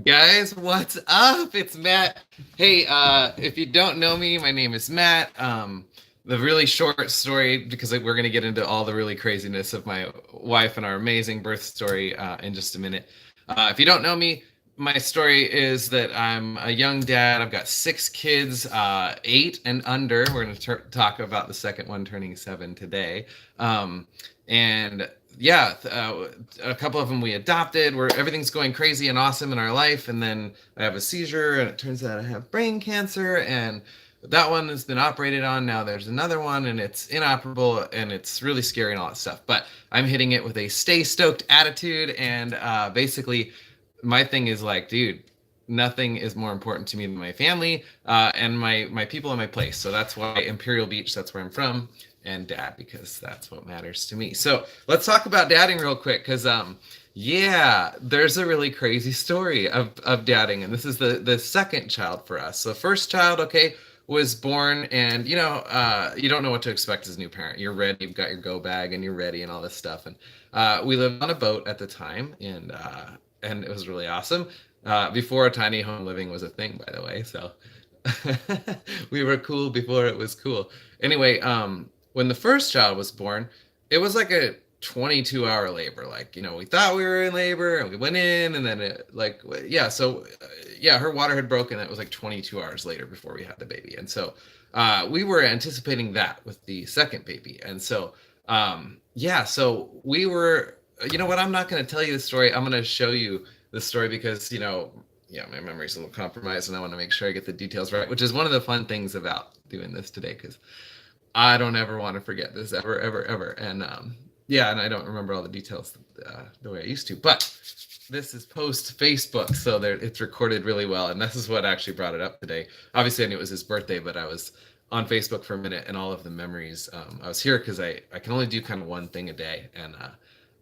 Guys, what's up? It's Matt. Hey, if you don't know me, my name is Matt. The really short story, because we're going to get into all the really craziness of my wife and our amazing birth story in just a minute. If you don't know me, my story is that I'm a young dad. I've got six kids, eight and under. We're going to talk about the second one turning seven today. And yeah, a couple of them we adopted. Where everything's going crazy and awesome in our life, and then I have a seizure, and it turns out I have brain cancer, and that one has been operated on. Now there's another one, and it's inoperable, and it's really scary and all that stuff. But I'm hitting it with a stay stoked attitude, and basically, my thing is like, dude, nothing is more important to me than my family and my people and my place. So that's why Imperial Beach, that's where I'm from, and dad, because that's what matters to me. So let's talk about dadding real quick, because yeah, there's a really crazy story of dadding, and this is the second child for us. So first child, okay, was born, and you don't know what to expect as a new parent. You're ready, you've got your go bag, and you're ready, and all this stuff. And we lived on a boat at the time, and it was really awesome. Before tiny home living was a thing, by the way. So we were cool before it was cool. Anyway, when the first child was born, it was like a 22-hour labor. Like, we thought we were in labor and we went in, and then yeah. So, yeah, her water had broken. It was like 22 hours later before we had the baby. And so, we were anticipating that with the second baby. And so, yeah, so we were, you know what? I'm not going to tell you the story. I'm going to show you the story because, yeah, my memory's a little compromised and I want to make sure I get the details right, which is one of the fun things about doing this today, because I don't ever want to forget this ever, ever, ever. And yeah, and I don't remember all the details the way I used to. But this is post Facebook, so it's recorded really well. And this is what actually brought it up today. Obviously, I knew it was his birthday, but I was on Facebook for a minute, and all of the memories. I was here because I can only do kind of one thing a day, and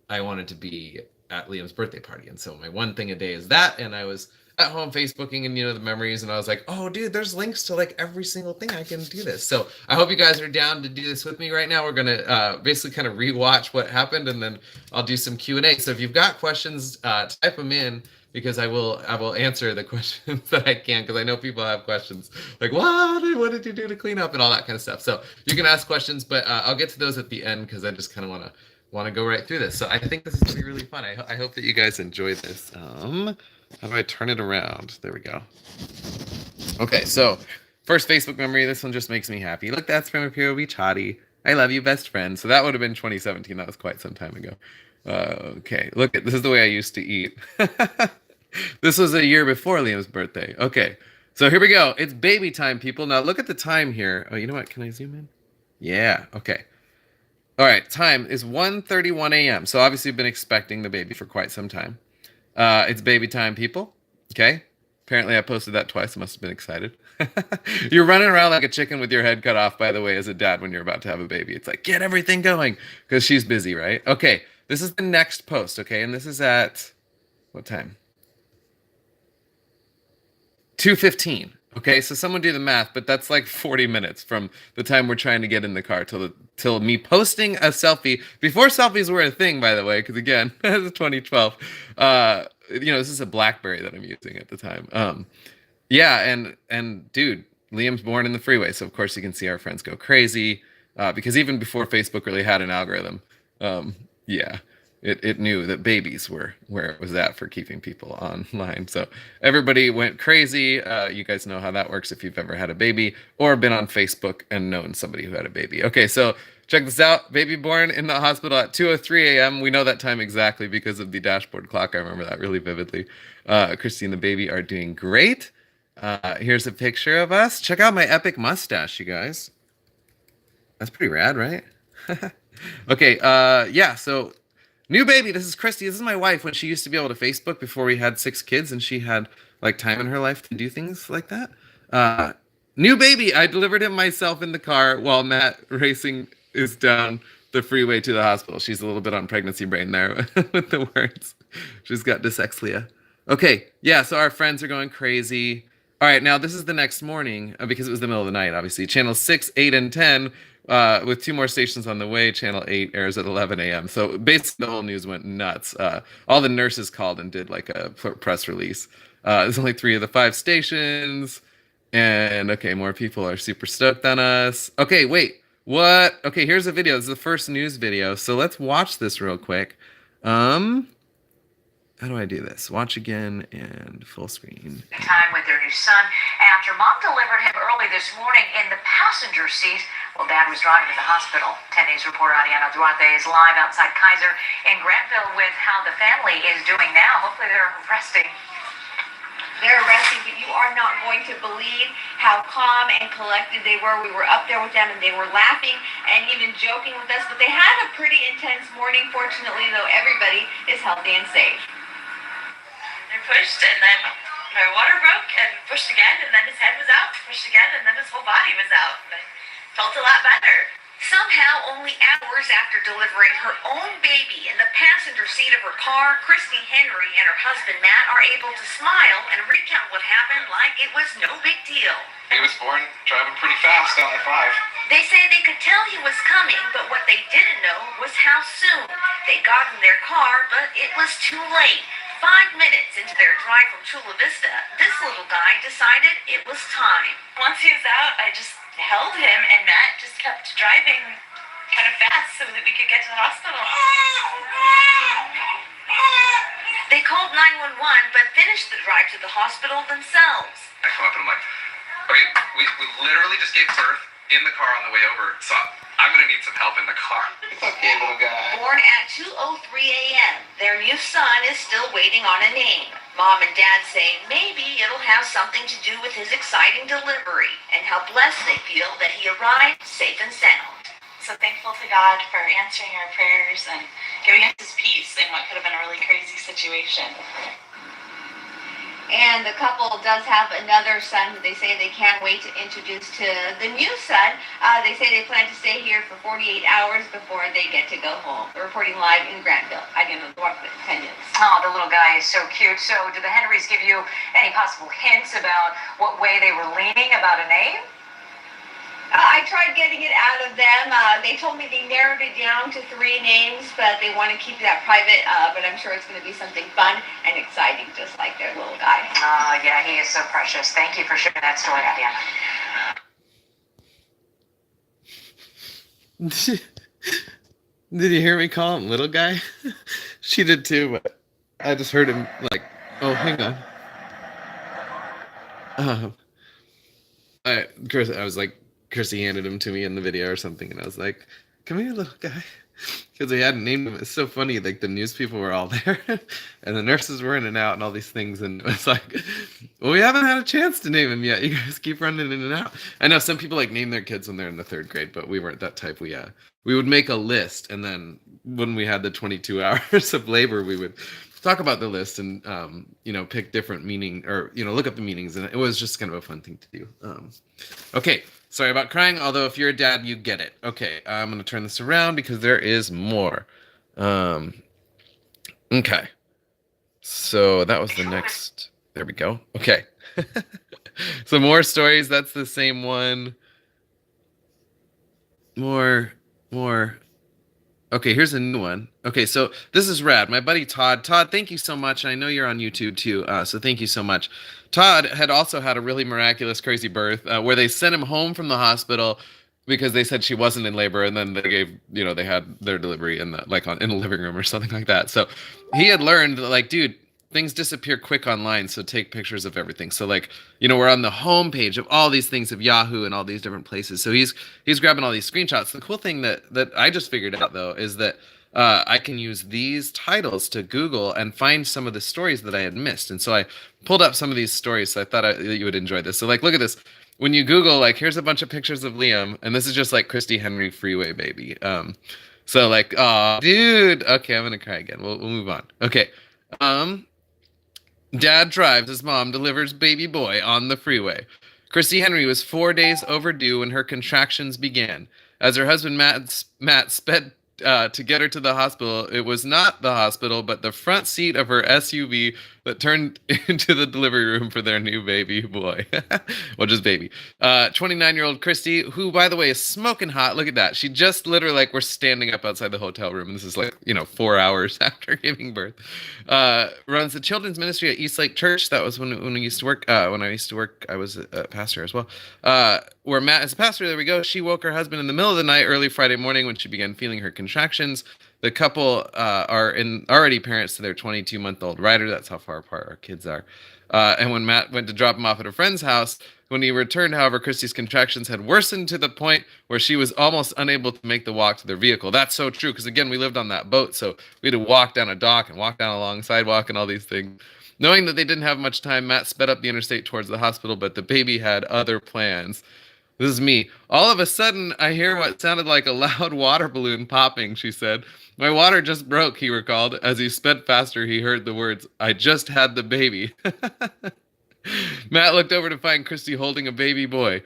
I wanted to be at Liam's birthday party. And so my one thing a day is that, and I was at home Facebooking and the memories, and I was like, oh dude, there's links to like every single thing. I can do this. So I hope you guys are down to do this with me right now. We're gonna basically kind of rewatch what happened, and then I'll do some Q&A. So if you've got questions, type them in, because I will answer the questions that I can, because I know people have questions like what did you do to clean up and all that kind of stuff. So you can ask questions, but I'll get to those at the end, because I just kind of want to go right through this. So I think this is gonna be really fun. I hope that you guys enjoy this. How do I turn it around? There we go. Okay, so first Facebook memory. This one just makes me happy. Look, that's from Imperial Beach Hottie. I love you, best friend. So that would have been 2017. That was quite some time ago. Okay, look, this is the way I used to eat. This was a year before Liam's birthday. Okay, so here we go. It's baby time, people. Now look at the time here. Oh, you know what? Can I zoom in? Yeah, okay. All right, time is 1:31 a.m. So obviously we've been expecting the baby for quite some time. It's baby time, people. Okay. Apparently, I posted that twice. I must have been excited. You're running around like a chicken with your head cut off, by the way, as a dad when you're about to have a baby. It's like, get everything going, because she's busy, right? Okay. This is the next post. Okay. And this is at what time? 2:15. Okay, so someone do the math, but that's like 40 minutes from the time we're trying to get in the car till me posting a selfie before selfies were a thing, by the way, because again, it's 2012. This is a BlackBerry that I'm using at the time. Yeah, and dude, Liam's born in the freeway, so of course you can see our friends go crazy, because even before Facebook really had an algorithm, yeah, it knew that babies were where it was at for keeping people online. So everybody went crazy. You guys know how that works if you've ever had a baby or been on Facebook and known somebody who had a baby. Okay, so check this out. Baby born in the hospital at 2:03 a.m. We know that time exactly because of the dashboard clock. I remember that really vividly. Christine and the baby are doing great. Here's a picture of us. Check out my epic mustache, you guys. That's pretty rad, right? Okay, yeah, so new baby. This is Christy. This is my wife when she used to be able to Facebook before we had six kids and she had like time in her life to do things like that. Uh, New baby. I delivered him myself in the car while Matt racing is down the freeway to the hospital. She's a little bit on pregnancy brain there with the words. She's got dyslexia. Okay, yeah, so our friends are going crazy. All right, now this is the next morning because it was the middle of the night, obviously. Channel 6, 8, and 10 with 2 more stations on the way. Channel 8 airs at 11 a.m. So basically, the whole news went nuts. All the nurses called and did like a press release. There's only 3 of the 5 stations. And okay, more people are super stoked on us. Okay, wait. What? Okay, here's a video. This is the first news video. So let's watch this real quick. How do I do this? Watch again and full screen. Time with their new son after mom delivered him early this morning in the passenger seat while dad was driving to the hospital. 10 News reporter Ariana Duarte is live outside Kaiser in Grantville with how the family is doing now. Hopefully they're resting. They're resting, but you are not going to believe how calm and collected they were. We were up there with them, and they were laughing and even joking with us. But they had a pretty intense morning. Fortunately, though, everybody is healthy and safe. I pushed, and then my water broke, and pushed again, and then his head was out, pushed again, and then his whole body was out. But felt a lot better. Somehow, only hours after delivering her own baby in the passenger seat of her car, Christy Henry and her husband Matt are able to smile and recount what happened like it was no big deal. He was born driving pretty fast down the 5. They say they could tell he was coming, but what they didn't know was how soon. They got in their car, but it was too late. 5 minutes into their drive from Chula Vista, this little guy decided it was time. Once he was out, I just held him, and Matt just kept driving kind of fast so that we could get to the hospital. They called 911, but finished the drive to the hospital themselves. I come up and I'm like, okay, we literally just gave birth in the car on the way over, so I'm gonna need some help in the car. Okay, little guy. Born at 2:03 a.m., their new son is still waiting on a name. Mom and Dad say maybe it'll have something to do with his exciting delivery and how blessed they feel that he arrived safe and sound. So thankful to God for answering our prayers and giving us his peace in what could have been a really crazy situation. And the couple does have another son who they say they can't wait to introduce to the new son. They say they plan to stay here for 48 hours before they get to go home. They're reporting live in Grantville. I didn't know what the 10 News. Oh, the little guy is so cute. So did the Henrys give you any possible hints about what way they were leaning about a name? I tried getting it out of them. They told me they narrowed it down to 3 names, but they want to keep that private. But I'm sure it's going to be something fun and exciting, just like their little guy. Yeah, he is so precious. Thank you for sharing that story, Adiana. Did you hear me call him little guy? She did too, but I just heard him like, oh, hang on. I was like, Chrissy handed him to me in the video or something, and I was like, come here, little guy. Because they hadn't named him. It's so funny, like the news people were all there, and the nurses were in and out and all these things, and it's like, well, we haven't had a chance to name him yet. You guys keep running in and out. I know some people like name their kids when they're in the 3rd grade, but we weren't that type. We would make a list, and then when we had the 22 hours of labor, we would talk about the list and pick different meaning, or look up the meanings, and it was just kind of a fun thing to do. Okay, sorry about crying, although if you're a dad, you get it. Okay, I'm gonna turn this around because there is more. Okay, so that was the next. There we go. Okay. So more stories. That's the same one. More. Okay, here's a new one. Okay, so this is rad. My buddy Todd. Todd, thank you so much. I know you're on YouTube too, so thank you so much. Todd had also had a really miraculous, crazy birth where they sent him home from the hospital because they said she wasn't in labor, and then they gave, they had their delivery in the in the living room or something like that. So he had learned, dude, things disappear quick online, so take pictures of everything. So we're on the homepage of all these things of Yahoo and all these different places. So he's grabbing all these screenshots. The cool thing that I just figured out though is that I can use these titles to Google and find some of the stories that I had missed. And so I pulled up some of these stories. So I thought that you would enjoy this. So look at this. When you Google, here's a bunch of pictures of Liam, and this is just Christy Henry freeway baby. So oh, dude. Okay, I'm gonna cry again. We'll move on. Okay. Dad drives as mom delivers baby boy on the freeway. Christy Henry was 4 days overdue when her contractions began. As her husband Matt sped to get her to the hospital, it was not the hospital, but the front seat of her SUV that turned into the delivery room for their new baby boy. Well, just baby. 29-year-old Christy, who, by the way, is smoking hot. Look at that. She just literally, like, we're standing up outside the hotel room. And this is like, 4 hours after giving birth. Runs the children's ministry at East Lake Church. That was when we used to work. When I used to work, I was a pastor as well. Where Matt is a pastor. There we go. She woke her husband in the middle of the night, early Friday morning, when she began feeling her contractions. The couple are already parents to their 22-month-old Ryder. That's how far apart our kids are. And when Matt went to drop him off at a friend's house, when he returned, however, Christy's contractions had worsened to the point where she was almost unable to make the walk to their vehicle. That's so true, because, again, we lived on that boat, so we had to walk down a dock and walk down a long sidewalk and all these things. Knowing that they didn't have much time, Matt sped up the interstate towards the hospital, but the baby had other plans. This is me. All of a sudden, I hear what sounded like a loud water balloon popping, she said. My water just broke, he recalled. As he sped faster, he heard the words, I just had the baby. Matt looked over to find Christy holding a baby boy.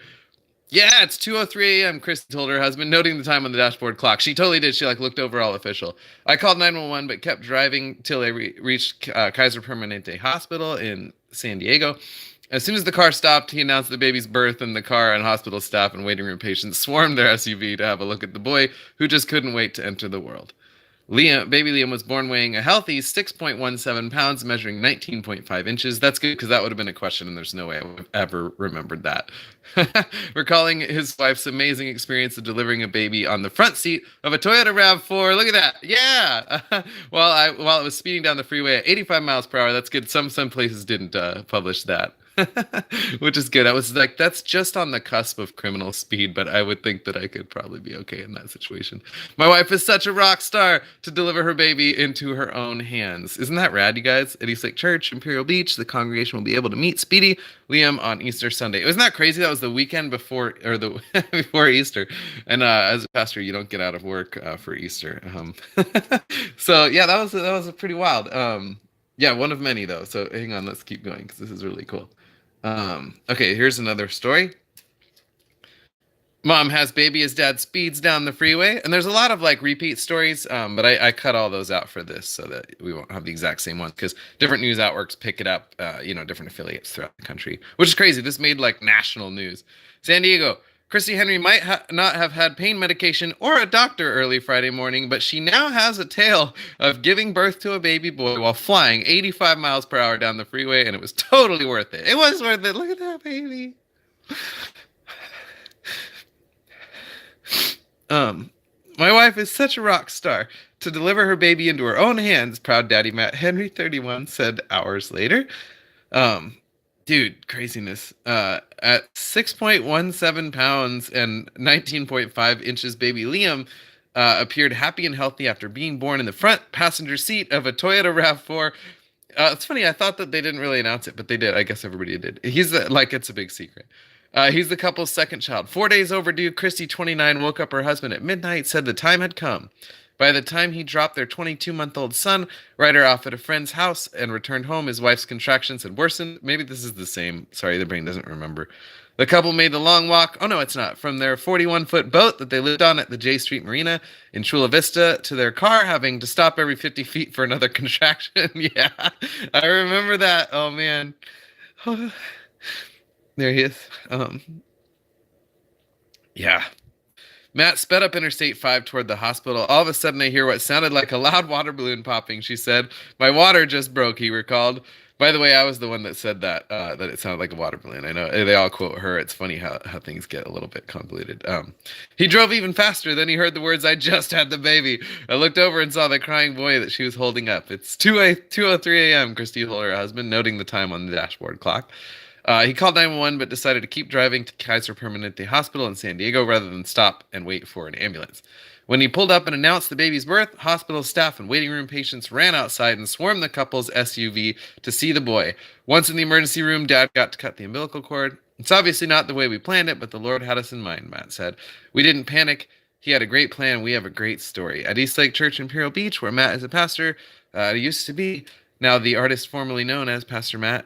Yeah, it's 2:03 a.m., Christy told her husband, noting the time on the dashboard clock. She totally did. She, looked over all official. I called 911, but kept driving till I reached Kaiser Permanente Hospital in San Diego. As soon as the car stopped, he announced the baby's birth, and the car and hospital staff and waiting room patients swarmed their SUV to have a look at the boy, who just couldn't wait to enter the world. Baby Liam was born weighing a healthy 6.17 pounds, measuring 19.5 inches. That's good, because that would have been a question, and there's no way I would have ever remembered that. Recalling his wife's amazing experience of delivering a baby on the front seat of a Toyota RAV4. Look at that. Yeah. While it was speeding down the freeway at 85 miles per hour. That's good. Some places didn't publish that. Which is good. I was like, that's just on the cusp of criminal speed, but I would think that I could probably be okay in that situation. My wife is such a rock star to deliver her baby into her own hands. Isn't that rad, you guys? At East Lake Church, Imperial Beach, the congregation will be able to meet Speedy Liam on Easter Sunday. Isn't that crazy? That was the weekend before, or the before Easter. And as a pastor, you don't get out of work for Easter. So yeah, that was a pretty wild. Yeah, one of many though. So hang on, let's keep going because this is really cool. Okay, here's another story. Mom has baby as dad speeds down the freeway. And there's a lot of repeat stories, but I cut all those out for this so that we won't have the exact same ones, because different news outworks pick it up, different affiliates throughout the country, which is crazy. This made national news. San Diego. Christy Henry might not have had pain medication or a doctor early Friday morning, but she now has a tale of giving birth to a baby boy while flying 85 miles per hour down the freeway, and it was totally worth it. It was worth it. Look at that baby. My wife is such a rock star to deliver her baby into her own hands, proud daddy Matt Henry, 31, said hours later. Dude, craziness. At 6.17 pounds and 19.5 inches, baby Liam appeared happy and healthy after being born in the front passenger seat of a Toyota RAV4. It's funny, I thought that they didn't really announce it, but they did. I guess everybody did. It's a big secret. He's the couple's second child. 4 days overdue, Christy, 29, woke up her husband at midnight, said the time had come. By the time he dropped their 22-month-old son, Ryder off at a friend's house, and returned home, his wife's contractions had worsened. Maybe this is the same. Sorry, the brain doesn't remember. The couple made the long walk. Oh, no, it's not. From their 41-foot boat that they lived on at the J Street Marina in Chula Vista to their car, having to stop every 50 feet for another contraction. Yeah, I remember that. Oh, man. There he is. Yeah. Matt sped up Interstate 5 toward the hospital. All of a sudden, I hear what sounded like a loud water balloon popping, she said. My water just broke, he recalled. By the way, I was the one that said that it sounded like a water balloon. I know they all quote her. It's funny how things get a little bit convoluted. He drove even faster. Then he heard the words, I just had the baby. I looked over and saw the crying boy that she was holding up. It's 2:03 a.m., Christy told her husband, noting the time on the dashboard clock. He called 911, but decided to keep driving to Kaiser Permanente Hospital in San Diego rather than stop and wait for an ambulance. When he pulled up and announced the baby's birth, hospital staff and waiting room patients ran outside and swarmed the couple's SUV to see the boy. Once in the emergency room, Dad got to cut the umbilical cord. It's obviously not the way we planned it, but the Lord had us in mind, Matt said. We didn't panic. He had a great plan. We have a great story. At East Lake Church, Imperial Beach, where Matt is a pastor, it used to be. Now, the artist formerly known as Pastor Matt,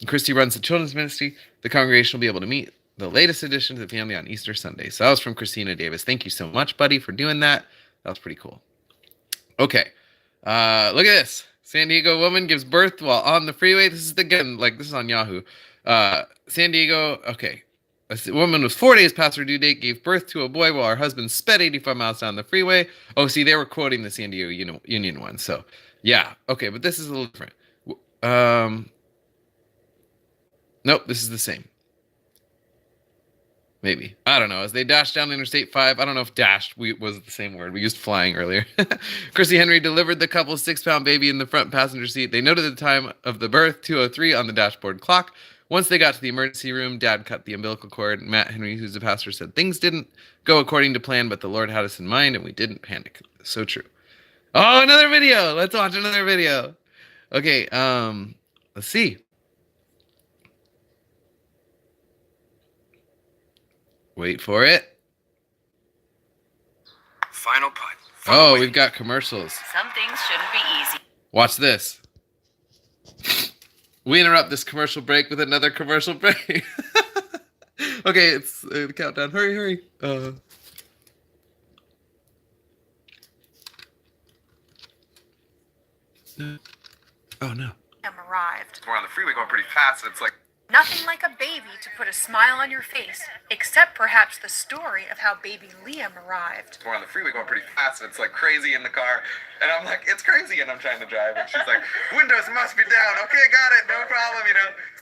Christy runs the children's ministry. The congregation will be able to meet the latest addition to the family on Easter Sunday. So that was from Christina Davis. Thank you so much, buddy, for doing that. That was pretty cool. Okay. Look at this. San Diego woman gives birth while on the freeway. This is again, like, this is on Yahoo. San Diego, okay. A woman was 4 days past her due date, gave birth to a boy while her husband sped 85 miles down the freeway. Oh, see, they were quoting the San Diego Union one. So, yeah. Okay, but this is a little different. Nope, this is the same. Maybe. I don't know. As they dashed down Interstate 5, I don't know if dashed was the same word. We used flying earlier. Christy Henry delivered the couple's 6-pound baby in the front passenger seat. They noted the time of the birth, 2:03, on the dashboard clock. Once they got to the emergency room, Dad cut the umbilical cord. Matt Henry, who's a pastor, said, things didn't go according to plan, but the Lord had us in mind, and we didn't panic. So true. Oh, another video. Let's watch another video. Okay, let's see. Wait for it. Final putt. Oh, we've got commercials. Some things shouldn't be easy. Watch this. We interrupt this commercial break with another commercial break. Okay, it's the countdown. Hurry. Oh no. Arrived. We're on the freeway going pretty fast, and it's like, Nothing like a baby to put a smile on your face, except perhaps the story of how baby Liam arrived. we're on the freeway going pretty fast, and it's like crazy in the car. And I'm like, it's crazy, and I'm trying to drive. And she's like, windows must be down. Okay, got it, no problem,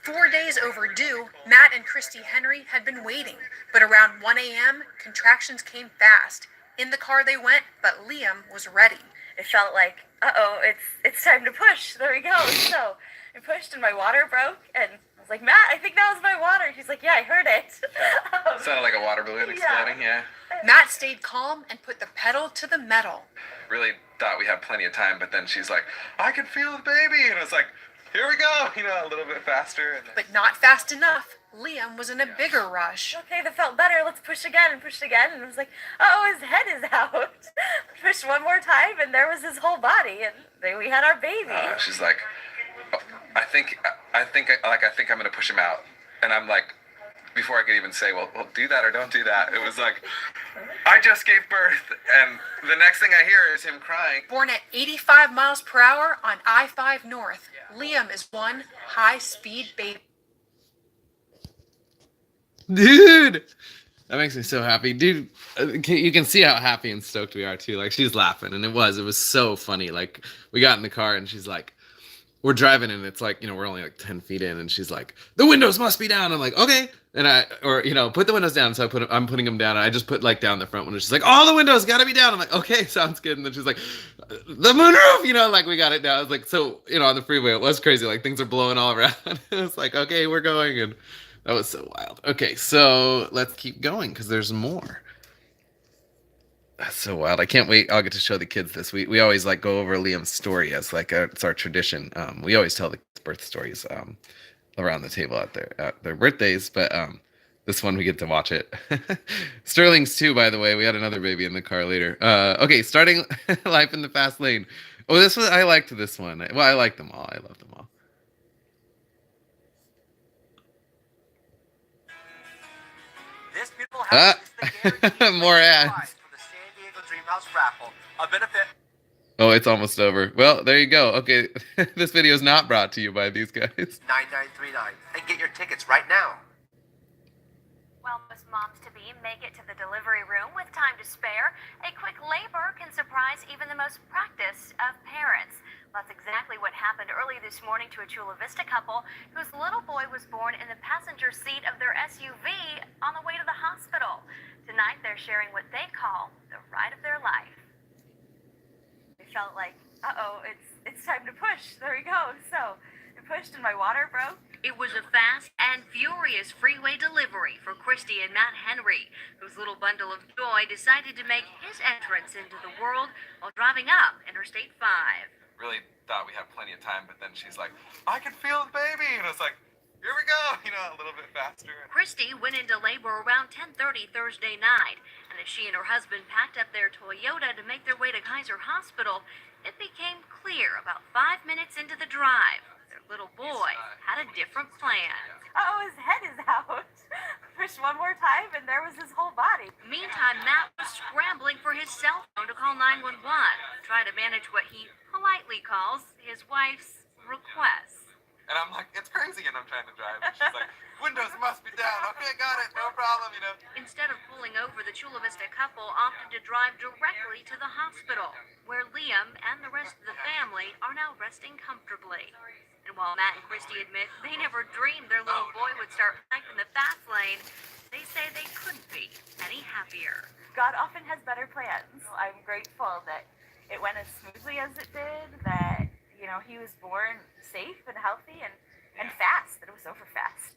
4 days overdue, Matt and Christy Henry had been waiting, but around 1 a.m., contractions came fast. In the car they went, but Liam was ready. It felt like, it's time to push. There we go. So I pushed and my water broke, and I was like, Matt, I think that was my water. He's like, yeah, I heard it. Sounded like a water balloon exploding, yeah. Matt stayed calm and put the pedal to the metal. Really thought we had plenty of time, but then she's like, I can feel the baby. And I was like, here we go, a little bit faster. And then... But not fast enough. Liam was in a bigger rush. Okay, that felt better. Let's push again. And I was like, his head is out. Pushed one more time, and there was his whole body, and then we had our baby. She's like, I think I'm gonna push him out. And I'm like, before I could even say, well, do that or don't do that, it was like, I just gave birth, and the next thing I hear is him crying. Born at 85 miles per hour on I-5 North, Liam is one high-speed baby. Dude, that makes me so happy. Dude, you can see how happy and stoked we are too. Like, she's laughing, and it was so funny. Like, we got in the car and she's like, we're driving, and it's like, we're only like 10 feet in, and she's like, the windows must be down. I'm like, okay. And put the windows down. So I'm putting them down. And I just put like down the front window. She's like, all the windows gotta be down. I'm like, okay, sounds good. And then she's like, the moonroof, like, we got it down. I was like, so, on the freeway, it was crazy. Like, things are blowing all around. It was like, okay, we're going. And that was so wild. Okay, so let's keep going because there's more. That's so wild. I can't wait. I'll get to show the kids this. We always like go over Liam's story as like it's our tradition. We always tell the birth stories around the table at their birthdays, but this one we get to watch it. Sterling's too, by the way. We had another baby in the car later. Okay, starting life in the fast lane. Oh, this one I liked this one. Well, I like them all. I love them all. This beautiful house is the guaranteed more ads. prize for the San Diego Dreamhouse raffle. A benefit. Oh, it's almost over. Well, there you go. Okay, this video is not brought to you by these guys. 9939 and get your tickets right now. While most moms-to-be make it to the delivery room with time to spare, a quick labor can surprise even the most practiced of parents. That's exactly what happened early this morning to a Chula Vista couple whose little boy was born in the passenger seat of their SUV on the way to the hospital. Tonight, they're sharing what they call the ride of their life. It felt like, it's time to push. There we go. So I pushed and my water broke. It was a fast and furious freeway delivery for Christy and Matt Henry, whose little bundle of joy decided to make his entrance into the world while driving up Interstate 5. Really thought we had plenty of time, but then she's like, I can feel the baby. And I was like, here we go, a little bit faster. Christy went into labor around 10:30 Thursday night, and as she and her husband packed up their Toyota to make their way to Kaiser Hospital, it became clear about 5 minutes into the drive. Their little boy had a different plan. His head is out. pushed one more time, and there was his whole body. Meantime, Matt was scrambling for his cell phone to call 911, trying to manage what he politely calls his wife's requests. And I'm like, it's crazy, and I'm trying to drive. And she's like, windows must be down. Okay, got it, no problem, you know. Instead of pulling over, the Chula Vista couple opted to drive directly to the hospital, where Liam and the rest of the family are now resting comfortably. And while Matt and Christy admit they never dreamed their little boy would start life in the fast lane, they say they couldn't be any happier. God often has better plans. I'm grateful that it went as smoothly as it did, that, you know, he was born safe and healthy and fast, that it was over fast.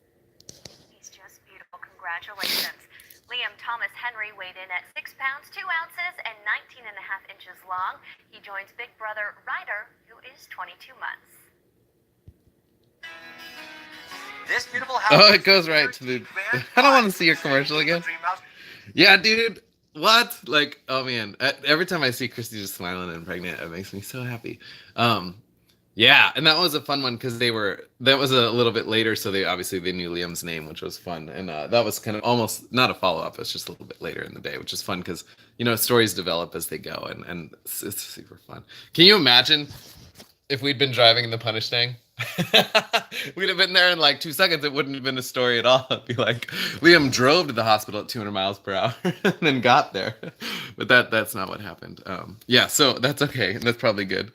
He's just beautiful. Congratulations. Liam Thomas Henry weighed in at 6 pounds, 2 ounces, and 19 and a half inches long. He joins big brother Ryder, who is 22 months. This beautiful house. Oh, it goes right to the. I don't want to see your commercial again. Yeah, dude. What? Like, oh man. Every time I see Christy just smiling and pregnant, it makes me so happy. Yeah, and that was a fun one because that was a little bit later, so they knew Liam's name, which was fun. And that was kind of almost not a follow-up, it's just a little bit later in the day, which is fun because, you know, stories develop as they go, and it's super fun. Can you imagine if we'd been driving in the Punishstang? We'd have been there in like 2 seconds. It wouldn't have been a story at all. It'd be like Liam drove to the hospital at 200 miles per hour and then got there. But that's not what happened. Yeah, so that's okay. That's probably good.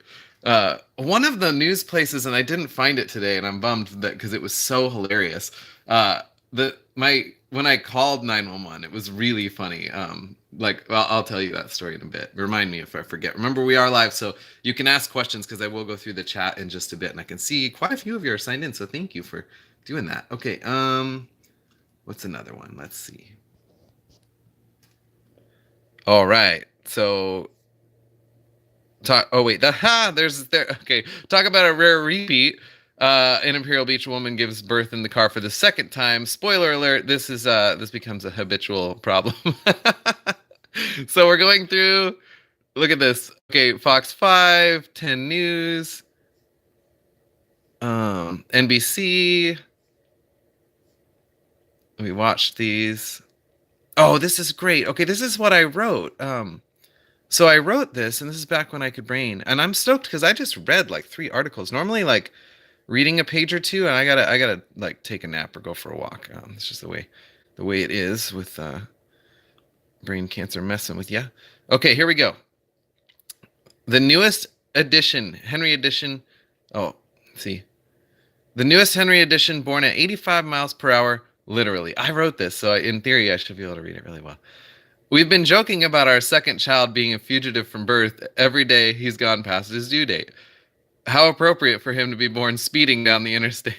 One of the news places, and I didn't find it today, and I'm bummed that because it was so hilarious. When I called 911, it was really funny. I'll tell you that story in a bit. Remind me if I forget. Remember, we are live, so you can ask questions because I will go through the chat in just a bit, and I can see quite a few of you are signed in, so thank you for doing that. Okay, what's another one? Let's see. All right, so okay. Talk about a rare repeat. An Imperial Beach woman gives birth in the car for the second time. Spoiler alert, this becomes a habitual problem. So we're going through, look at this. Okay, Fox 5, 10 News, NBC. We watched these. Oh, this is great. Okay, this is what I wrote. So I wrote this, and this is back when I could brain, and I'm stoked because I just read like 3 articles. Normally, like reading a page or two, and I gotta like take a nap or go for a walk. It's just the way it is with brain cancer messing with you. Okay, here we go. The newest edition, Henry edition. Oh, let's see. The newest Henry edition, born at 85 miles per hour. Literally, I wrote this, so in theory, I should be able to read it really well. We've been joking about our second child being a fugitive from birth every day he's gone past his due date. How appropriate for him to be born speeding down the interstate.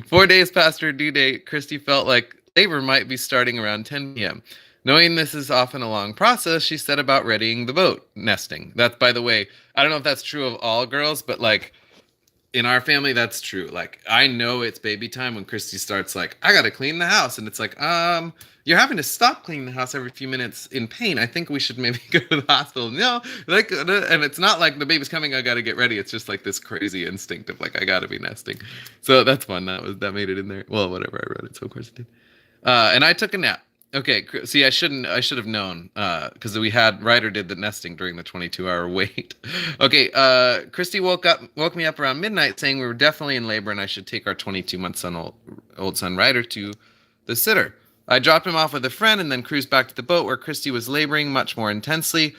4 days past her due date, Christy felt like labor might be starting around 10 p.m. Knowing this is often a long process, she set about readying the boat, nesting. That's, by the way, I don't know if that's true of all girls, but like in our family, that's true. Like I know it's baby time when Christy starts like, I gotta clean the house. And it's like, you're having to stop cleaning the house every few minutes in pain. I think we should maybe go to the hospital. No, like, and it's not like the baby's coming, I gotta get ready. It's just like this crazy instinct of like, I gotta be nesting. So that's fun. That made it in there. Well, whatever, I wrote it, so of course it did. And I took a nap. Okay, see, I should have known because Ryder did the nesting during the 22-hour wait. Okay, Christy woke me up around midnight saying we were definitely in labor and I should take our 22-month-old son Ryder to the sitter. I dropped him off with a friend and then cruised back to the boat where Christy was laboring much more intensely.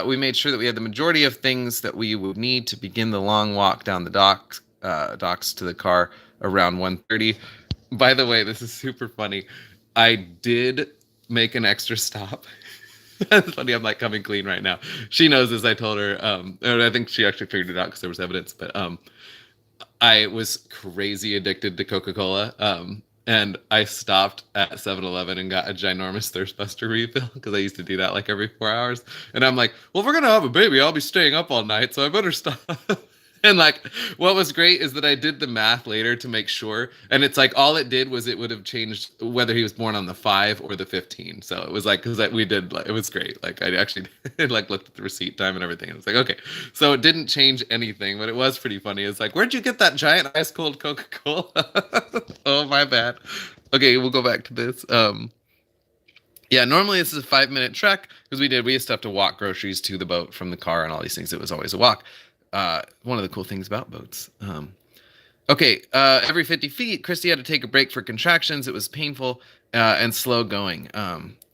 We made sure that we had the majority of things that we would need to begin the long walk down the docks to the car around 1:30. By the way, this is super funny. I did make an extra stop. It's funny, I'm like coming clean right now. She knows this, I told her. And I think she actually figured it out because there was evidence. But I was crazy addicted to Coca-Cola. And I stopped at 7-Eleven and got a ginormous Thirst Buster refill because I used to do that like every 4 hours. And I'm like, well, if we're going to have a baby, I'll be staying up all night, so I better stop. And like, what was great is that I did the math later to make sure. And it's like, all it did was it would have changed whether he was born on the 5 or the 15. So it was like, because we did, like, it was great. Like I actually like looked at the receipt time and everything. And it's like, okay. So it didn't change anything, but it was pretty funny. It's like, where'd you get that giant ice cold Coca-Cola? Oh, my bad. Okay, we'll go back to this. Yeah, normally this is a 5-minute trek because we used to have to walk groceries to the boat from the car and all these things. It was always a walk. One of the cool things about boats. Okay, every 50 feet, Christy had to take a break for contractions. It was painful and slow going.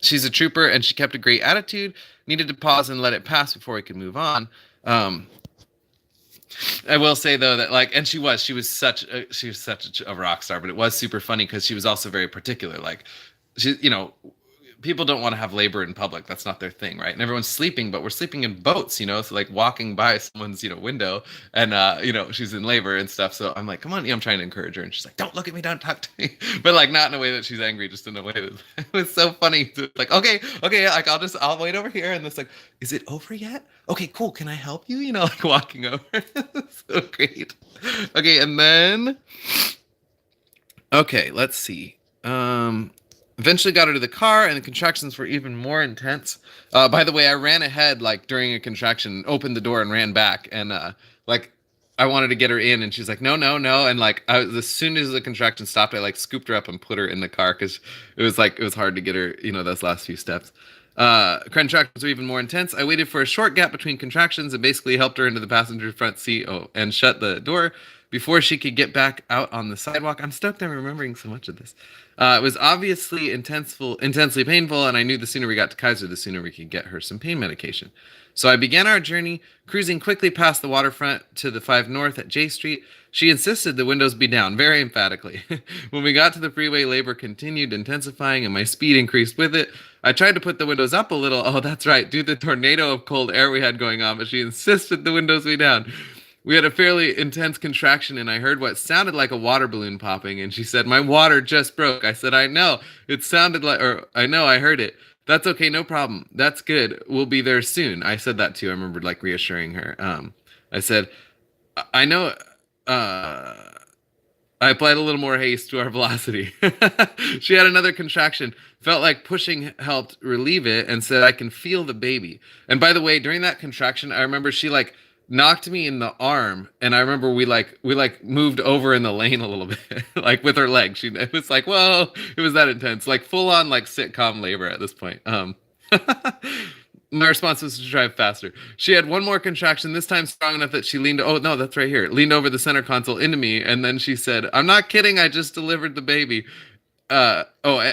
She's a trooper and she kept a great attitude. Needed to pause and let it pass before we could move on. I will say though that like, and she was such a rock star, but it was super funny because she was also very particular. Like, she, people don't want to have labor in public. That's not their thing, right? And everyone's sleeping, but we're sleeping in boats, so like walking by someone's, window and, she's in labor and stuff. So I'm like, come on. I'm trying to encourage her. And she's like, don't look at me. Don't talk to me. But like, not in a way that she's angry, just in a way that it was so funny. Like, okay. Like I'll wait over here. And it's like, is it over yet? Okay, cool. Can I help you? Like walking over. So great. Okay. And then, okay, let's see. Eventually got her to the car, and the contractions were even more intense. By the way, I ran ahead like during a contraction, opened the door, and ran back. And like I wanted to get her in, and she's like, no. And like as soon as the contraction stopped, I like scooped her up and put her in the car because it was hard to get her, those last few steps. Contractions were even more intense. I waited for a short gap between contractions and basically helped her into the passenger front seat and shut the door before she could get back out on the sidewalk. I'm stoked I'm remembering so much of this. It was obviously intensely painful, and I knew the sooner we got to Kaiser, the sooner we could get her some pain medication. So I began our journey, cruising quickly past the waterfront to the 5 North at J Street. She insisted the windows be down, very emphatically. When we got to the freeway, labor continued intensifying, and my speed increased with it. I tried to put the windows up a little. Oh, that's right, due to the tornado of cold air we had going on, but she insisted the windows be down. We had a fairly intense contraction, and I heard what sounded like a water balloon popping, and she said, my water just broke. I said, I know. It sounded like, or I know, I heard it. That's okay, no problem. That's good. We'll be there soon. I said that too. I remembered like reassuring her. I said, I know, I applied a little more haste to our velocity. She had another contraction, felt like pushing helped relieve it, and said, I can feel the baby. And by the way, during that contraction, I remember she like knocked me in the arm, and I remember we moved over in the lane a little bit, like with her leg. It was like, whoa, it was that intense, like full on like sitcom labor at this point. My response was to drive faster. She had one more contraction, this time strong enough that she leaned, oh no, that's right here, leaned over the center console into me, and then she said, I'm not kidding, I just delivered the baby.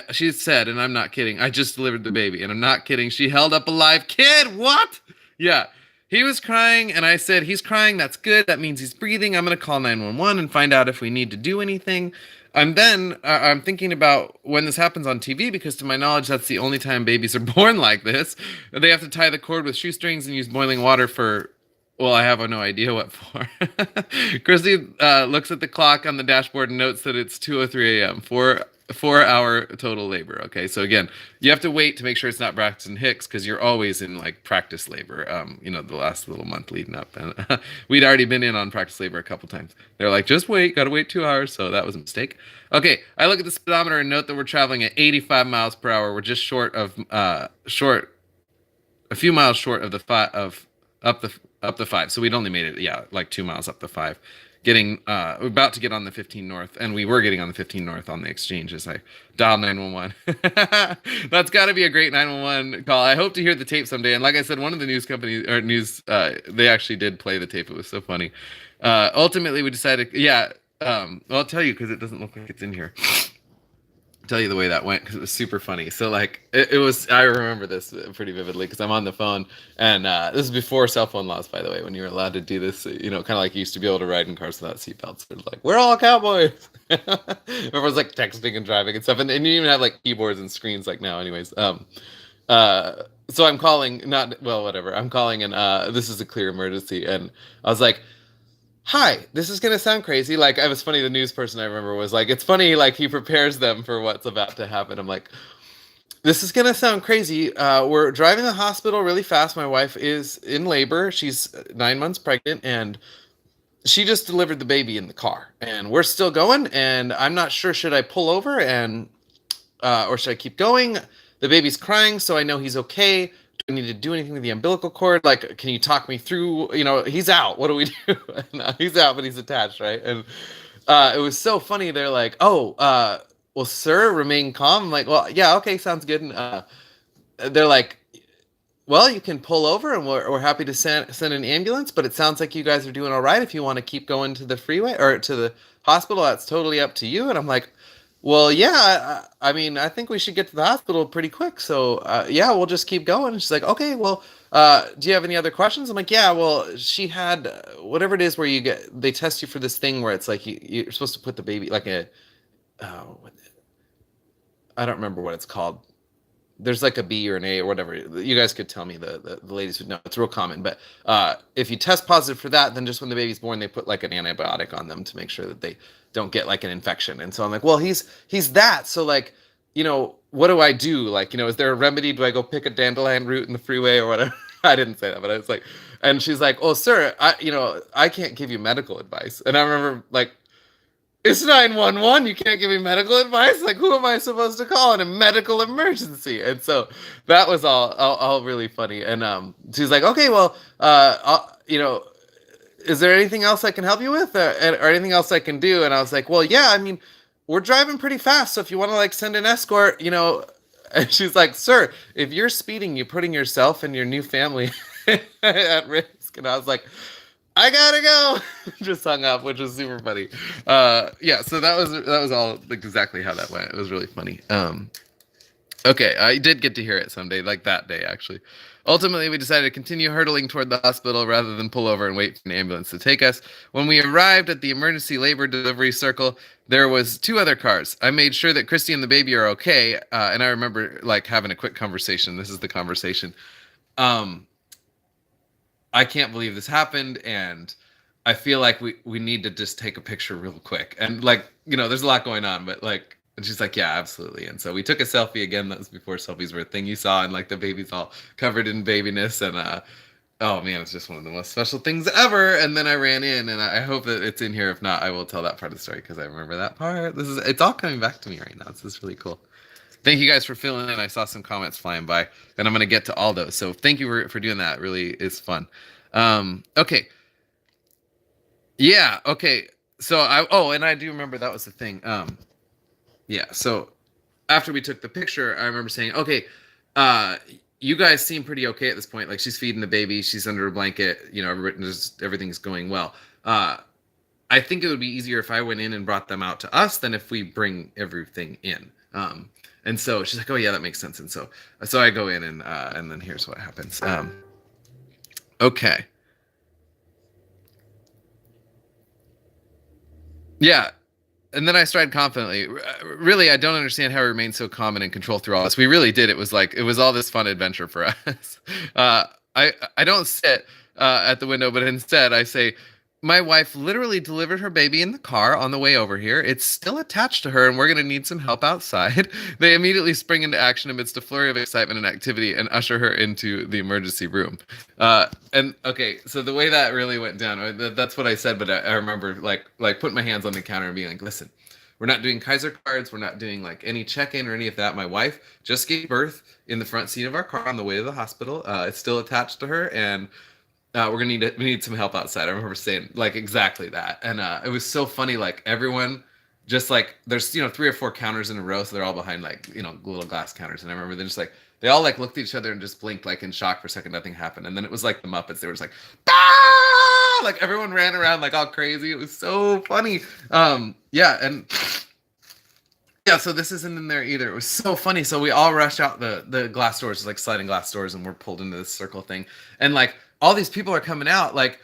She said, and I'm not kidding, I just delivered the baby, and I'm not kidding, she held up a live kid. What? Yeah. He was crying, and I said, he's crying, that's good, that means he's breathing, I'm going to call 911 and find out if we need to do anything. And then I'm thinking about when this happens on TV, because to my knowledge, that's the only time babies are born like this. They have to tie the cord with shoestrings and use boiling water for, well, I have no idea what for. Christy looks at the clock on the dashboard and notes that it's 2:03 a.m. 4-hour total labor. Okay, so again, you have to wait to make sure it's not Braxton Hicks, because you're always in like practice labor. The last little month leading up, and we'd already been in on practice labor a couple times. They're like, just wait, gotta wait 2 hours. So that was a mistake. Okay, I look at the speedometer and note that we're traveling at 85 miles per hour. We're just a few miles short of up the 5. So we'd only made it, like 2 miles up the 5. We're about to get on the 15 North, and we were getting on the 15 North on the exchange as I dialed 911. That's got to be a great 911 call. I hope to hear the tape someday. And like I said, one of the news companies they actually did play the tape. It was so funny. Ultimately, we decided, I'll tell you because it doesn't look like it's in here. Tell you the way that went because it was super funny. So like it was, I remember this pretty vividly because I'm on the phone, and this is before cell phone laws, by the way, when you were allowed to do this, kind of like you used to be able to ride in cars without seatbelts. It was like, we're all cowboys. Everyone's like texting and driving and stuff, and you even have like keyboards and screens like now. Anyways, so I'm calling, I'm calling, and this is a clear emergency, and I was like, hi, this is going to sound crazy. Like, it was funny, the news person I remember was like, it's funny, like, he prepares them for what's about to happen. I'm like, this is going to sound crazy. We're driving to the hospital really fast. My wife is in labor. She's 9 months pregnant, and she just delivered the baby in the car. And we're still going, and I'm not sure, should I pull over or should I keep going? The baby's crying, so I know he's okay. Do we need to do anything with the umbilical cord? Like, can you talk me through, he's out. What do we do? No, he's out, but he's attached, right? And it was so funny. They're like, well, sir, remain calm. I'm like, well, yeah, okay, sounds good. And they're like, well, you can pull over and we're happy to send an ambulance, but it sounds like you guys are doing all right. If you want to keep going to the freeway or to the hospital, that's totally up to you. And I'm like, well, yeah, I mean, I think we should get to the hospital pretty quick. So, yeah, we'll just keep going. And she's like, okay, well, do you have any other questions? I'm like, yeah, well, she had whatever it is where they test you for this thing where it's like you're supposed to put the baby like oh, I don't remember what it's called. There's like a B or an A or whatever. You guys could tell me, the ladies would know. It's real common. But if you test positive for that, then just when the baby's born, they put like an antibiotic on them to make sure that they don't get like an infection. And so I'm like, well, he's that. So like, what do I do? Like, is there a remedy? Do I go pick a dandelion root in the freeway or whatever? I didn't say that, but I was like, and she's like, oh, sir, I can't give you medical advice. And I remember like, it's 911. You can't give me medical advice. Like, who am I supposed to call in a medical emergency? And so that was all really funny. And she's like, okay, well, is there anything else I can help you with, or anything else I can do? And I was like, well, yeah, I mean, we're driving pretty fast, so if you want to like send an escort, And she's like, sir, if you're speeding, you're putting yourself and your new family at risk. And I was like, I gotta go. Just hung up, which was super funny. Yeah, so that was all like exactly how that went. It was really funny. Okay, I did get to hear it someday, like that day actually. Ultimately, we decided to continue hurtling toward the hospital rather than pull over and wait for an ambulance to take us. When we arrived at the emergency labor delivery circle, there was 2 other cars. I made sure that Christy and the baby are okay, and I remember like having a quick conversation. This is the conversation. I can't believe this happened, and I feel like we need to just take a picture real quick. And like, there's a lot going on, but like, and she's like, yeah, absolutely. And so we took a selfie again. That was before selfies were a thing you saw, and like the baby's all covered in babiness, and oh man, it's just one of the most special things ever. And then I ran in, and I hope that it's in here. If not, I will tell that part of the story because I remember that part. It's all coming back to me right now. This is really cool. Thank you guys for filling in. I saw some comments flying by, and I'm going to get to all those. So thank you for doing that. It really is fun. Okay. Yeah. Okay. So and I do remember that was the thing. Yeah. So after we took the picture, I remember saying, okay, you guys seem pretty okay at this point. Like she's feeding the baby, she's under a blanket, everything's going well. I think it would be easier if I went in and brought them out to us than if we bring everything in. And so she's like, oh yeah, that makes sense. And so I go in and then here's what happens. Okay. Yeah. And then I started confidently. Really, I don't understand how we remained so calm and in control through all this. We really did. It was all this fun adventure for us. I don't sit at the window, but instead I say, my wife literally delivered her baby in the car on the way over here. It's still attached to her, and we're going to need some help outside. They immediately spring into action amidst a flurry of excitement and activity and usher her into the emergency room. And okay, so the way that really went down, that's what I said, but I remember like putting my hands on the counter and being like, listen, we're not doing Kaiser cards. We're not doing like any check-in or any of that. My wife just gave birth in the front seat of our car on the way to the hospital. It's still attached to her, and we need some help outside. I remember saying like exactly that. And it was so funny. Like everyone just like, there's, 3 or 4 counters in a row. So they're all behind like, little glass counters. And I remember they just like, they all like looked at each other and just blinked like in shock for a second. Nothing happened. And then it was like the Muppets. They were just like, ah! Like everyone ran around like all crazy. It was so funny. Yeah. And yeah, so this isn't in there either. It was so funny. So we all rush out the glass doors, like sliding glass doors, and we're pulled into this circle thing. And like, all these people are coming out like,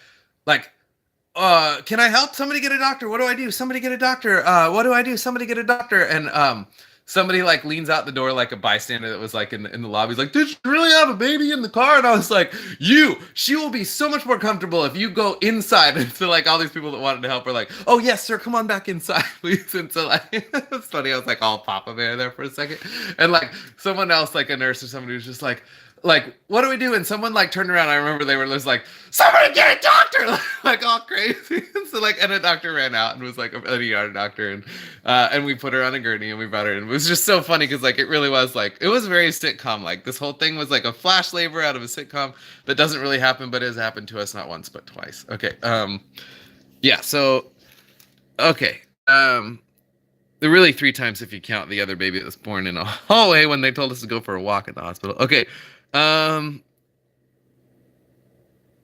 can I help? Somebody get a doctor. What do I do? Somebody get a doctor. What do I do? Somebody get a doctor. And somebody like leans out the door like a bystander that was like in the lobby. He's like, did you really have a baby in the car? And I was like, she will be so much more comfortable if you go inside. And so like all these people that wanted to help were like, oh yes, sir, come on back inside, please. And so like, it's funny. I was like all Papa Bear there for a second. And like someone else, like a nurse or somebody was just like, what do we do? And someone like turned around. I remember they were just like, somebody get a doctor, like all crazy. So like, and a doctor ran out and was like an ER doctor, and we put her on a gurney and we brought her in. It was just so funny because like it really was like, it was very sitcom. Like this whole thing was like a flash labor out of a sitcom that doesn't really happen, but has happened to us not once but twice. Okay. Yeah. So okay. Really 3 times if you count the other baby that was born in a hallway when they told us to go for a walk at the hospital. Okay.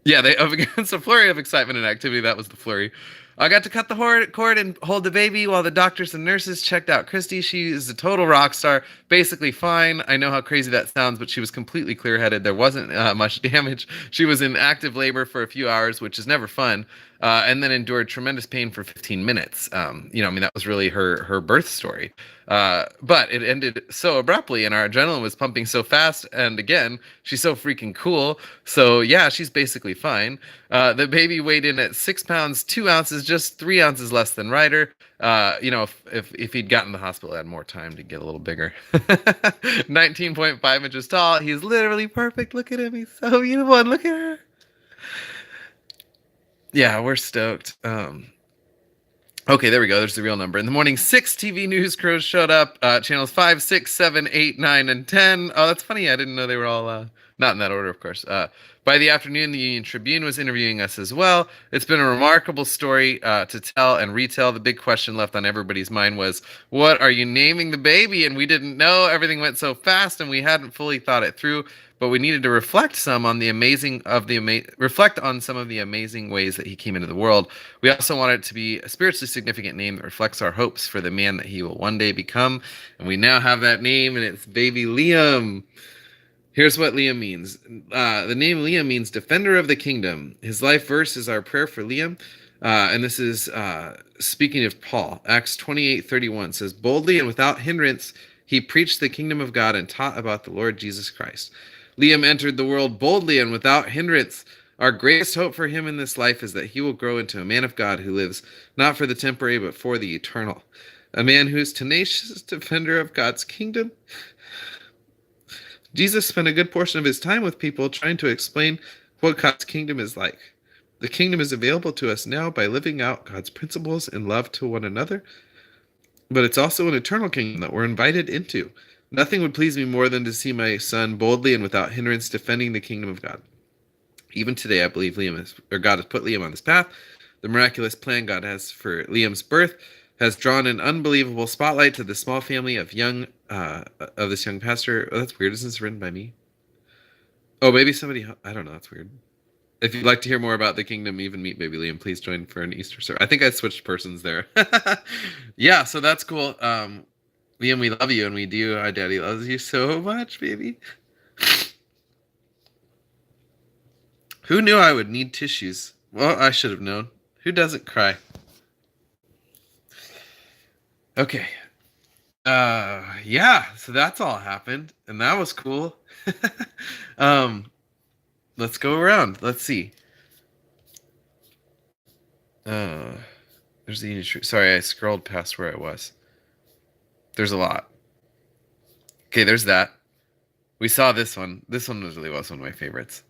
Yeah, they up against a flurry of excitement and activity. That was the flurry. I got to cut the cord and hold the baby while the doctors and nurses checked out Christy. She is a total rock star, basically fine. I know how crazy that sounds, but she was completely clear-headed. There wasn't much damage. She was in active labor for a few hours, which is never fun, and then endured tremendous pain for 15 minutes. That was really her birth story. But it ended so abruptly, and our adrenaline was pumping so fast. And again, she's so freaking cool. So yeah, she's basically fine. The baby weighed in at 6 pounds 2 ounces, just 3 ounces less than Ryder. If he'd gotten to the hospital, had more time to get a little bigger. 19.5 inches tall. He's literally perfect. Look at him. He's so beautiful. And look at her. Yeah, we're stoked. Okay, there we go. There's the real number. In the morning, 6 TV news crews showed up. Channels 5, 6, 7, 8, 9, and 10. Oh, that's funny. I didn't know they were all not in that order, of course. By the afternoon, the Union Tribune was interviewing us as well. It's been a remarkable story to tell and retell. The big question left on everybody's mind was, what are you naming the baby? And we didn't know. Everything went so fast, and we hadn't fully thought it through. But we needed to reflect some on reflect on some of the amazing ways that he came into the world. We also want it to be a spiritually significant name that reflects our hopes for the man that he will one day become. And we now have that name, and it's baby Liam. Here's what Liam means. The name Liam means defender of the kingdom. His life verse is our prayer for Liam. And this is speaking of Paul. Acts 28:31 says, boldly and without hindrance, he preached the kingdom of God and taught about the Lord Jesus Christ. Liam entered the world boldly and without hindrance. Our greatest hope for him in this life is that he will grow into a man of God who lives not for the temporary but for the eternal. A man who is tenacious defender of God's kingdom. Jesus spent a good portion of his time with people trying to explain what God's kingdom is like. The kingdom is available to us now by living out God's principles in love to one another, but it's also an eternal kingdom that we're invited into. Nothing would please me more than to see my son boldly and without hindrance defending the kingdom of God. Even today, I believe God has put Liam on this path. The miraculous plan God has for Liam's birth has drawn an unbelievable spotlight to the small family of this young pastor. Oh, that's weird. Isn't this written by me? Oh, maybe somebody. I don't know. That's weird. If you'd like to hear more about the kingdom, even meet baby Liam, please join for an Easter service. I think I switched persons there. Yeah, so that's cool. Liam, we love you, and we do. Our daddy loves you so much, baby. Who knew I would need tissues? Well, I should have known. Who doesn't cry? Okay. Yeah, so that's all happened, and that was cool. Let's go around. Let's see. There's the industry. Sorry, I scrolled past where I was. There's a lot. Okay, there's that. We saw this one. This one was one of my favorites.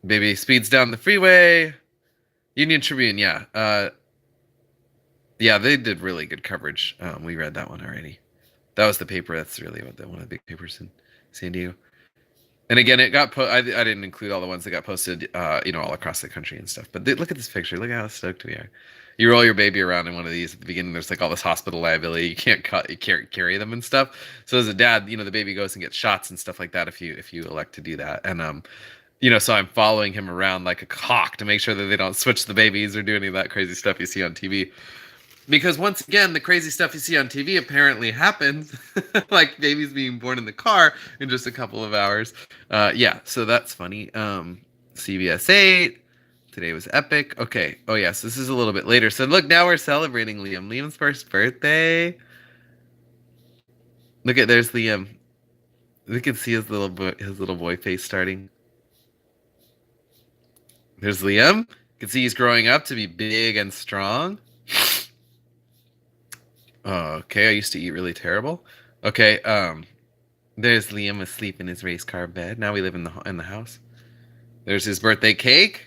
Baby speeds down the freeway. Union Tribune, yeah. Yeah, they did really good coverage. We read that one already. That was the paper. That's really one of the big papers in San Diego. And again, it got I didn't include all the ones that got posted, all across the country and stuff. But look at this picture. Look how stoked we are. You roll your baby around in one of these at the beginning. There's like all this hospital liability. You can't carry them and stuff. So as a dad, the baby goes and gets shots and stuff like that if you elect to do that. And so I'm following him around like a hawk to make sure that they don't switch the babies or do any of that crazy stuff you see on TV. Because once again, the crazy stuff you see on TV apparently happens, like babies being born in the car in just a couple of hours. Yeah, so that's funny. CBS 8. Today was epic. Okay. Oh, yes, this is a little bit later. So look, now we're celebrating Liam's first birthday. Look there's Liam. We can see his little boy face starting. There's Liam. You can see he's growing up to be big and strong. Okay, I used to eat really terrible. Okay, there's Liam asleep in his race car bed. Now we live in the house. There's his birthday cake.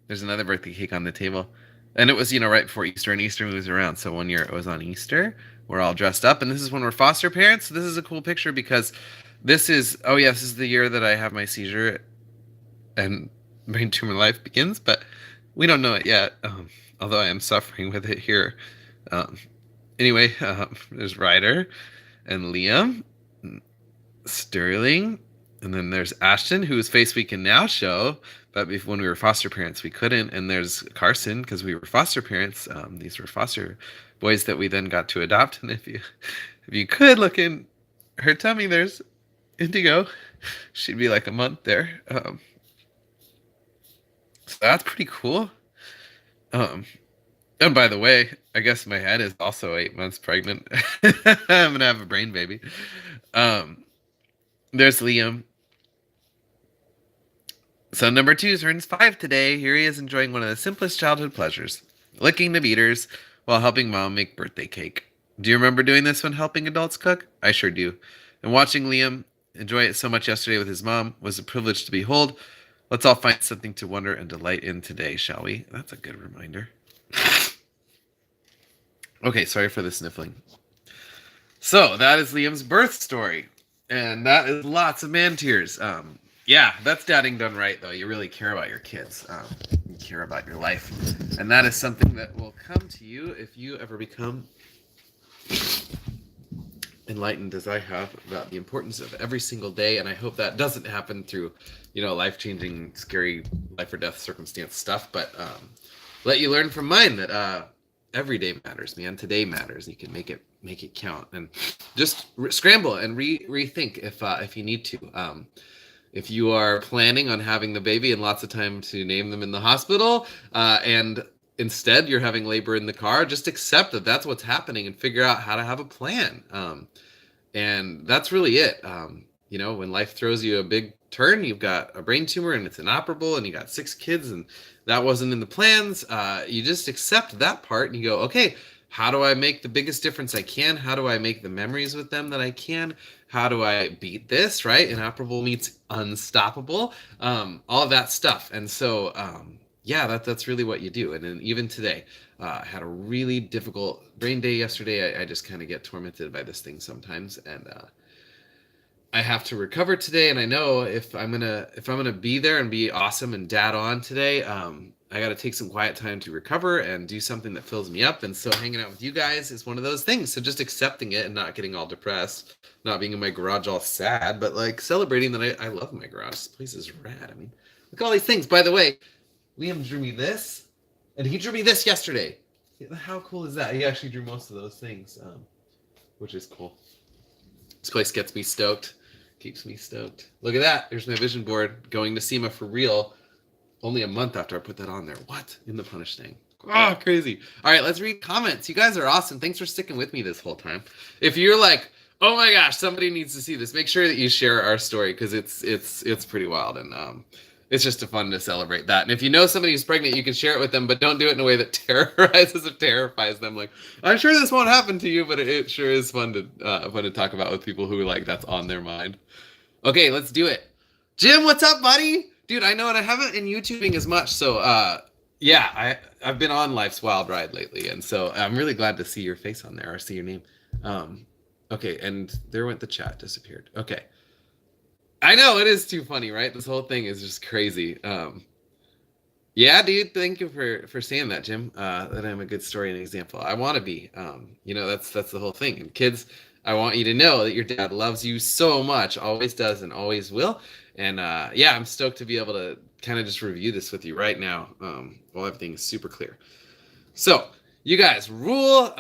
There's another birthday cake on the table. And it was, right before Easter, and Easter moves around. So one year it was on Easter. We're all dressed up, and this is when we're foster parents. So this is a cool picture because this is the year that I have my seizure and brain tumor life begins, but we don't know it yet. Although I am suffering with it here. Anyway, there's Ryder and Liam, Sterling, and then there's Ashton, whose face we can now show, but when we were foster parents, we couldn't. And there's Carson, because we were foster parents. These were foster boys that we then got to adopt. And if you could look in her tummy, there's Indigo. She'd be like a month there. So that's pretty cool. And by the way, I guess my head is also 8 months pregnant. I'm gonna have a brain baby. There's Liam. Son number 2 turns 5 today. Here he is enjoying one of the simplest childhood pleasures, licking the beaters while helping mom make birthday cake. Do you remember doing this when helping adults cook? I sure do. And watching Liam enjoy it so much yesterday with his mom was a privilege to behold. Let's all find something to wonder and delight in today, shall we? That's a good reminder. Okay, sorry for the sniffling. So, that is Liam's birth story. And that is lots of man tears. Yeah, that's dadding done right, though. You really care about your kids. You care about your life. And that is something that will come to you if you ever become enlightened as I have about the importance of every single day. And I hope that doesn't happen through, life-changing, scary, life or death circumstance stuff. But let you learn from mine that every day matters, man. Today matters. You can make it count. And just scramble and rethink if you need to. If you are planning on having the baby and lots of time to name them in the hospital, and instead you're having labor in the car, just accept that that's what's happening and figure out how to have a plan. And that's really it. When life throws you a big turn, you've got a brain tumor and it's inoperable and you got 6 kids and that wasn't in the plans. You just accept that part and you go, okay, how do I make the biggest difference I can? How do I make the memories with them that I can? How do I beat this, right? Inoperable meets unstoppable. All of that stuff. And so, that's really what you do. And then even today, I had a really difficult brain day yesterday. I just kind of get tormented by this thing sometimes. And I have to recover today. And I know if I'm gonna be there and be awesome and dad on today, I got to take some quiet time to recover and do something that fills me up. And so hanging out with you guys is one of those things. So just accepting it and not getting all depressed, not being in my garage all sad, but like celebrating that I love my garage. This place is rad. I mean, look at all these things. By the way, Liam drew me this and he drew me this yesterday. How cool is that? He actually drew most of those things, which is cool. This place gets me stoked, keeps me stoked. Look at that. There's my vision board going to SEMA for real. Only a month after I put that on there. What? In the punish thing. Oh, crazy. All right, let's read comments. You guys are awesome. Thanks for sticking with me this whole time. If you're like, oh my gosh, somebody needs to see this, make sure that you share our story because it's pretty wild and it's just fun to celebrate that. And if you know somebody who's pregnant, you can share it with them, but don't do it in a way that terrorizes or terrifies them. Like, I'm sure this won't happen to you, but it sure is fun to talk about with people who that's on their mind. Okay, let's do it. Jim, what's up, buddy? Dude, I know, and I haven't been YouTubing as much, so I've been on Life's Wild Ride lately, and so I'm really glad to see your face on there, or see your name. Okay, and there went the chat, disappeared. Okay. I know, it is too funny, right? This whole thing is just crazy. Yeah, dude, thank you for saying that, Jim, that I'm a good story and example. I want to be, that's the whole thing. And kids, I want you to know that your dad loves you so much, always does and always will. And I'm stoked to be able to kind of just review this with you right now while everything is super clear. So, you guys, rule,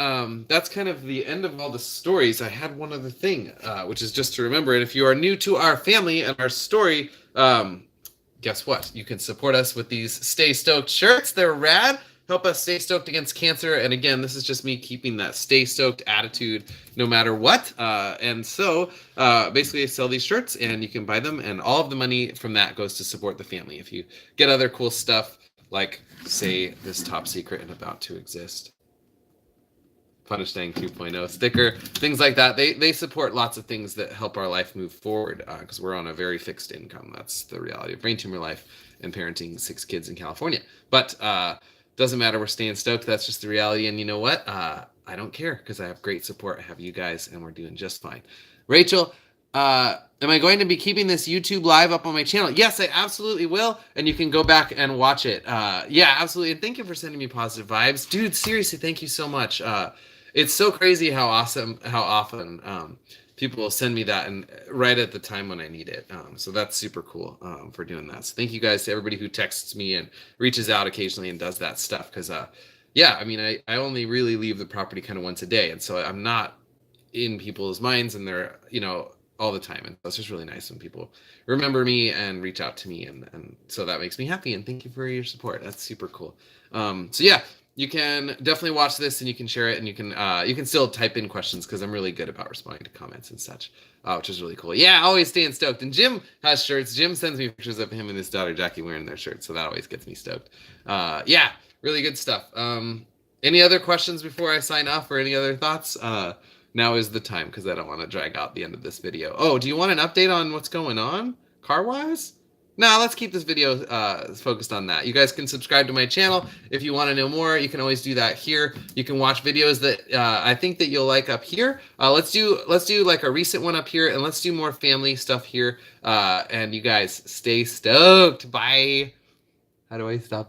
that's kind of the end of all the stories. I had one other thing, which is just to remember, and if you are new to our family and our story, guess what? You can support us with these Stay Stoked shirts. They're rad. Help us stay stoked against cancer. And again, this is just me keeping that stay stoked attitude no matter what. And so basically I sell these shirts and you can buy them. And all of the money from that goes to support the family. If you get other cool stuff like, say, this top secret and about to exist, Punish Thing 2.0 sticker, things like that. They support lots of things that help our life move forward because we're on a very fixed income. That's the reality of brain tumor life and parenting 6 kids in California. But doesn't matter. We're staying stoked. That's just the reality. And you know what? I don't care because I have great support. I have you guys and we're doing just fine. Rachel, am I going to be keeping this YouTube live up on my channel? Yes, I absolutely will. And you can go back and watch it. Yeah, absolutely. And thank you for sending me positive vibes. Dude, seriously, thank you so much. it's so crazy how often people will send me that and right at the time when I need it. So that's super cool for doing that. So thank you guys to everybody who texts me and reaches out occasionally and does that stuff. Because yeah, I mean, I only really leave the property kind of once a day, and so I'm not in people's minds, and they're, you know, all the time. And it's just really nice when people remember me and reach out to me, and so that makes me happy. And thank you for your support. That's super cool. So yeah, you can definitely watch this, and you can share it, and you can still type in questions, because I'm really good about responding to comments and such, which is really cool. Yeah, always staying stoked. And Jim has shirts. Jim sends me pictures of him and his daughter Jackie wearing their shirts, so that always gets me stoked. Yeah, really good stuff. Any other questions before I sign off, or any other thoughts? Now is the time, because I don't want to drag out the end of this video. Oh, do you want an update on what's going on car-wise? No, let's keep this video focused on that. You guys can subscribe to my channel if you want to know more. You can always do that here. You can watch videos that I think that you'll like up here. Let's do like a recent one up here, and let's do more family stuff here. And you guys stay stoked. Bye. How do I stop it?